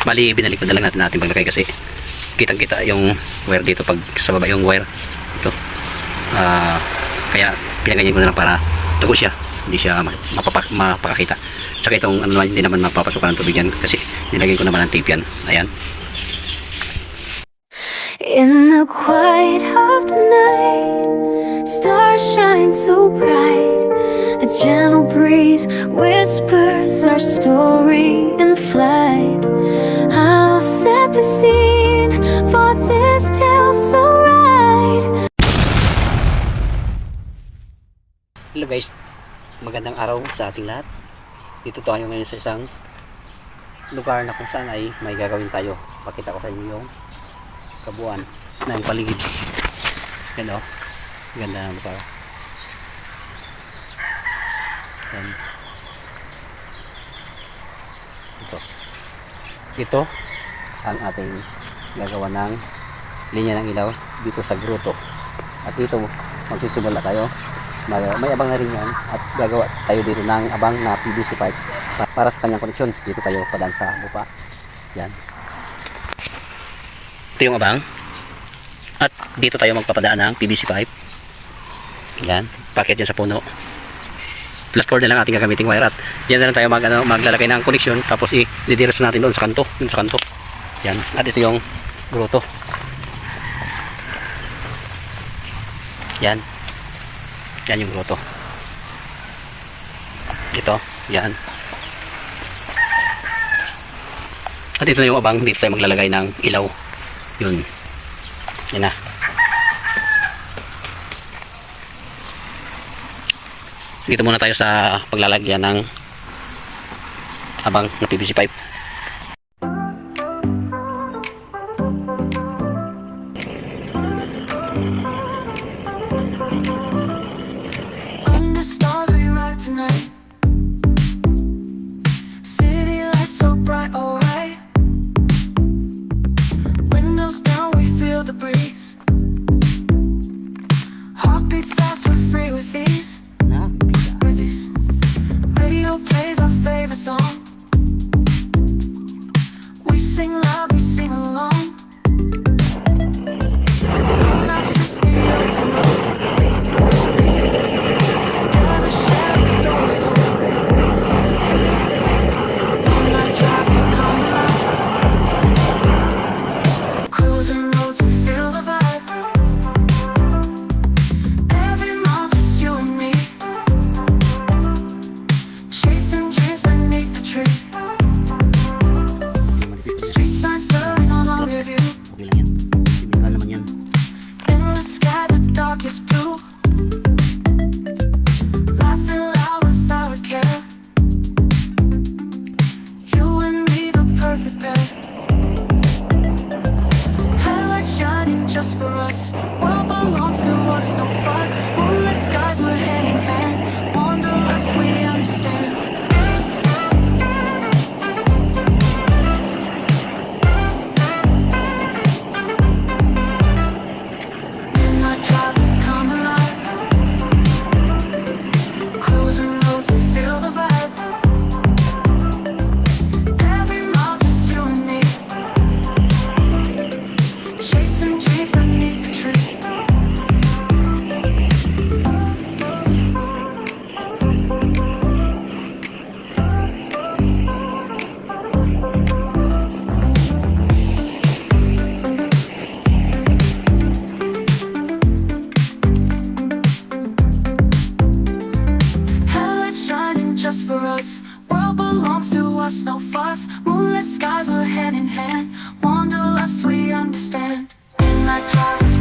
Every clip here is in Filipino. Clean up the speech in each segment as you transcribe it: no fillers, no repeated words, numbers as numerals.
Bali, binalik na lang natin paglagay kasi kitang kita yung wire dito pag sa baba yung wire ito. Kaya pinaganyan ko na lang para tugo siya, hindi siya mapakakita. Saka itong ano naman, hindi naman mapapasukan ng tubig yan kasi nilagyan ko naman ng tape yan. Ayan. In the quiet of the night, stars shine so bright. A gentle breeze whispers our story in flight. I'll set the scene for this tale so right. Hello guys, magandang araw sa ating lahat. Dito tayo ngayon sa isang lugar na kung saan ay may gagawin tayo. Pakita ko sa inyo yung kabuuan ng paligid. Yan o, ganda ng lugar. Yan. Ito ang ating gagawa ng linya ng ilaw dito sa gruto. At dito magsisimula tayo. May abang na rin yan at gagawa tayo dito ng abang na PVC pipe para sa kanyang koneksyon. Dito tayo padaan sa lupa. Yan. Ito yung abang. At dito tayo magpapadaan ng PVC pipe. Yan. Packet yan sa puno. Plus 4 na lang ating gagamiting wire at yan na lang tayo maglalagay ng koneksyon tapos i-didiretso natin doon sa kanto. Doon sa kanto. Yan. At ito yung gruto. Yan. Yan yung grotto. Ito, yan. At ito na yung abang, dito tayo maglalagay ng ilaw. Yun. Yan na. Dito muna tayo sa paglalagyan ng abang ng PVC pipe.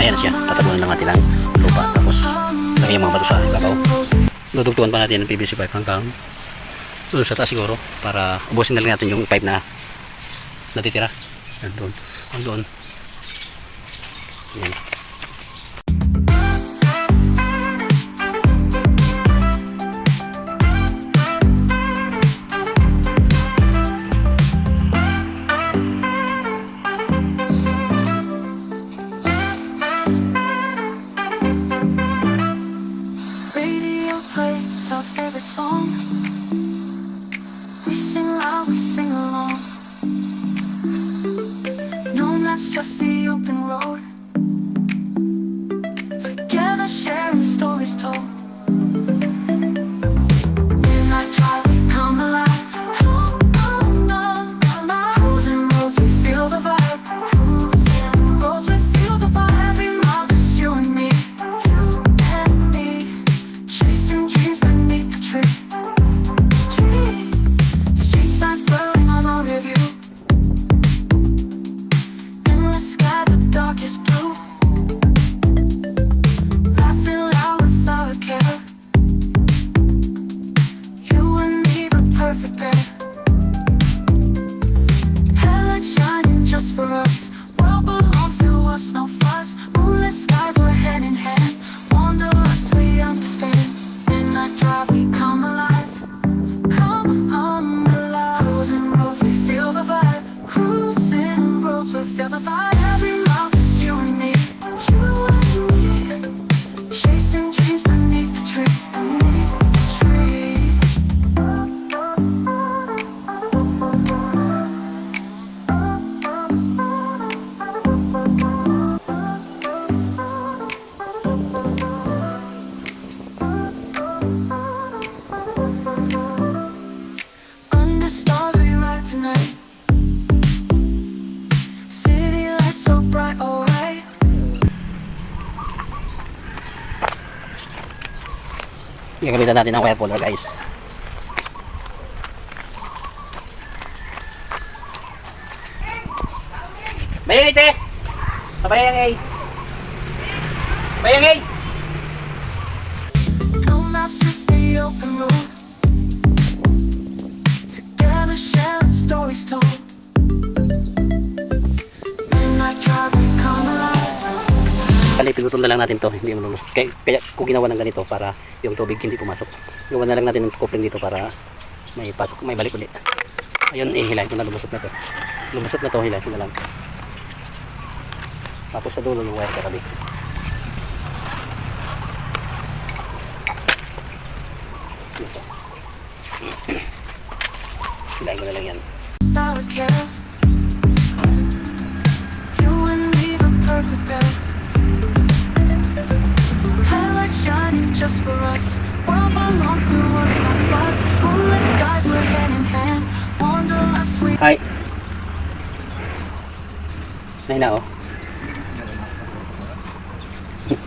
Ayan siya, tatabunan lang natin ang lupa tapos lagyan mga bato sa ibabaw. Dudugtugan pa natin ang PVC pipe hanggang doon sa taas siguro para ubusin na lang natin yung pipe na natitira. Yan doon, doon. Yan. sing loud, we sing along. that's just the open road. Together sharing stories told. Midnight drive, we come alive. Cruising roads, we feel the vibe. Cruising roads, we feel the vibe. Every mile, just you and me. You and me. Chasing dreams beneath the tree. Street signs blurring on our review. In the sky, the darkest blue. Laughing loud without a care. You and me, the perfect pair. Headlight shining just for us. World belongs to us, no fuss. Moonlit skies, we're hand in hand. Wanderlust, we understand. Midnight drive, we come alive. Come alive. Cruising roads, we feel the vibe. Cruising roads, we feel the vibe. Every mile, just you and me. You and me. Chasing dreams beneath the tree. Beneath the tree. Under stars we ride tonight. City lights so bright, alright. Gagamitan natin ang wire puller guys. Bayang ite! Bayang ay! Bayang ay! No maps, just the open road. Together sharing stories told. Midnight drive, we come alive. Kali pinutol na lang natin to, hindi mo lumusot. Kaya kung ginawa ng ganito para yung tubig hindi pumasok. Gawa na lang natin ng coupling dito para may pasok, may balik ulit. Ayun, hilahin ko na, lumusot na to. Lumusot na to, hilahin ko na lang. Tapos sa dulo yung wire katabi. Ito. Hilahin ko na lang yan. Without a care. You and me, the perfect pair. Headlights shining just for us. World belongs to us, not us. Moonlit skies, we're hand in hand. Wanderlust, we. Hi! Nahina ako.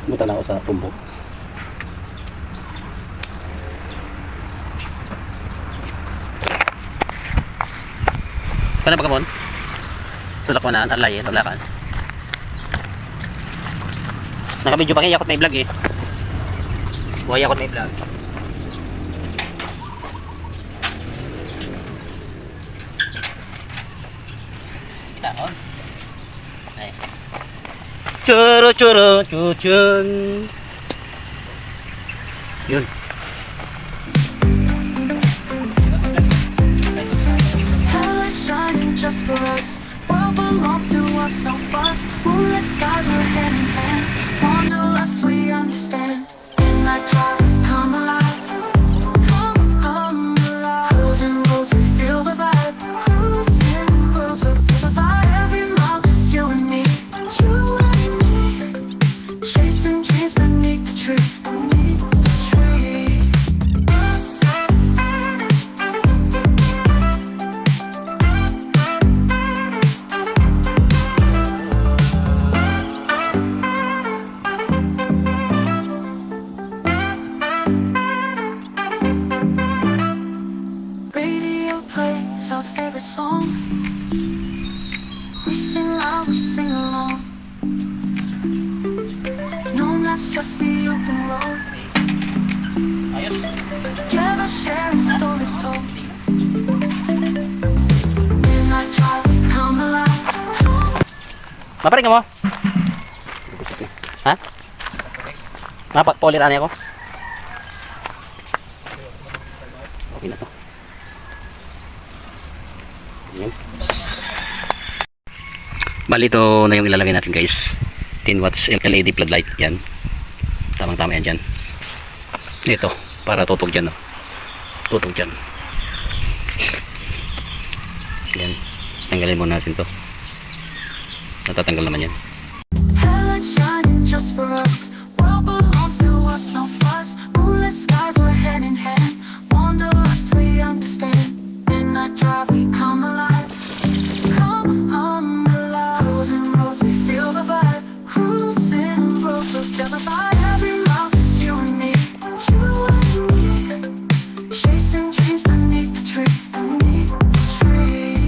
Buta na ako sa tumbo. Kana ba kamon? Tulak ko na, alay, tulakan. Nakabidyo pa kaya ako may vlog eh. Buhay ako may vlog. Kita on. Ay. Choro choro chuchun. Yun. Headlights shining just for us. World belongs to us, no fuss. Moonlit skies, we're hand in hand. Wanderlust, we understand. Midnight drive, come alive. Come alive. Cruising roads, we feel the vibe. Cruising roads, we feel the vibe. Every mile, just you and me. You and me. Chasing dreams beneath the tree. Beneath the tree. Radio plays our favorite song. We sing loud, we sing along. No, that's just the open road. Ayos. Together sharing stories told. Midnight drive, we come alive. Maparing ka mo? Ha? Mapag-polir ako? Okay na to. Yan. Bali ito na yung ilalagay natin guys. 10 watts LED floodlight. Yan. Tamang tama yan dyan. Ito. Para tutog dyan. No? Tutog dyan. Yan. Tanggalin muna natin to. natatanggal naman yan. Headlight shining just for us. World belongs to us, no fuss. Moonlit skies, we're hand in hand. Wanderlust, we understand. Midnight drive, we come alive. Come alive. Cruising roads, we feel the vibe. Cruising roads, we'll never by. Every mouth is you and me. You and me. Chasing dreams beneath the tree. Beneath the tree.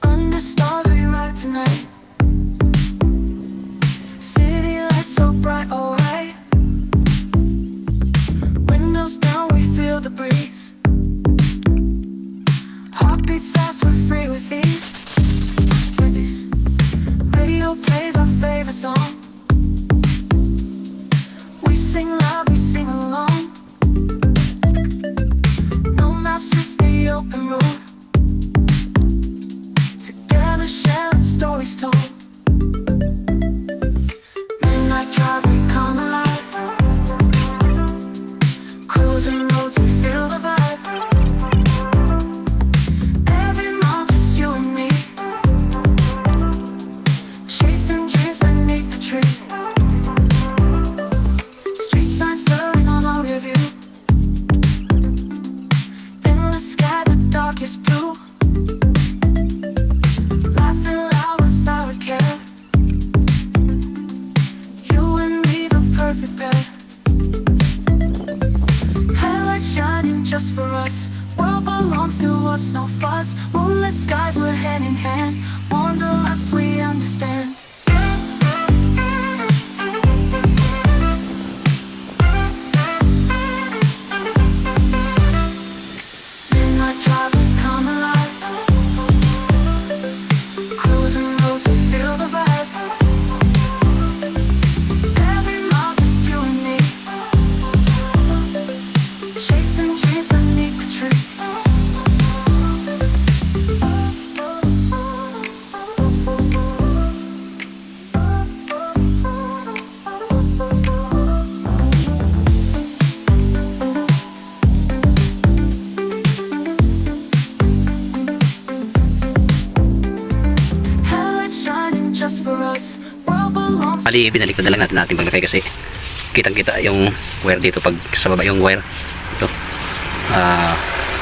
Under stars we ride tonight. City lights so bright, alright. Windows down, we feel the breeze. Heartbeats fast, we're free with ease. With ease. Radio plays our favorite song. We sing loud, we sing along. No maps, just the open road. Together sharing stories told. Midnight drive, we come alive. Cruising roads, we feel the vibe. Every mount is you and me. Chasing dreams beneath the tree. Street signs blurring on our rear view. In the sky, the darkest blue. Laughing loud without a care. You and me, the perfect pair. Headlights shining just for us. World belongs to us, no fuss. Moonlit skies, we're hand in hand. Wanderlust, we understand. Midnight drive, we come alive. Cruising roads, we feel the vibe. Every mouth is you and me. Chasing dreams beneath the tree. Headlights shining just for us. World belongs. Bali, binalik na lang natin ating paglagay kasi kitang-kita yung wire dito pag sa baba yung wire. Ito.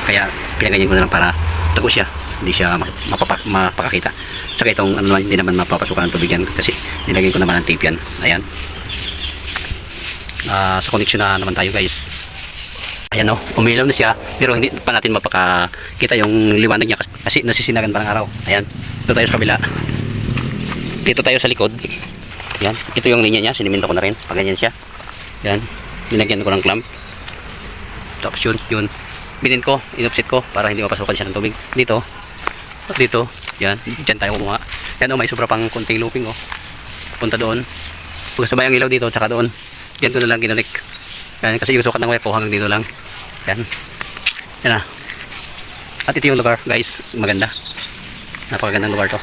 Kaya pinaganyan ko na lang para tago siya. Hindi siya mapakakita. Saka itong ano naman, hindi naman mapapasukan ng tubig yan kasi nilagyan ko naman ng tape yan. Ayan. Sa connection na naman tayo guys. Ayan o, umilaw na siya pero hindi pa natin mapakakita yung liwanag niya kasi nasisinagan pa ng araw. Ayan. Dito tayo sa kabila. Dito tayo sa likod. Yan, ito yung linya niya, siniminto ko na rin. Pag ganyan siya. Yan, linagyan ko ng clamp. Tapos yun. Binin ko, inupsit ko para hindi mapasukan siya ng tubig. Dito, yan, dyan tayo kumuha. Yan may sobra pang konting looping punta doon. Pagkasabay ang ilaw dito, tsaka doon. Yan ko na lang ginalik. Yan, kasi yung sukat ng wire ko hanggang dito lang. Yan. Yan na. At ito yung lugar, guys. Maganda. Napakagandang lugar to.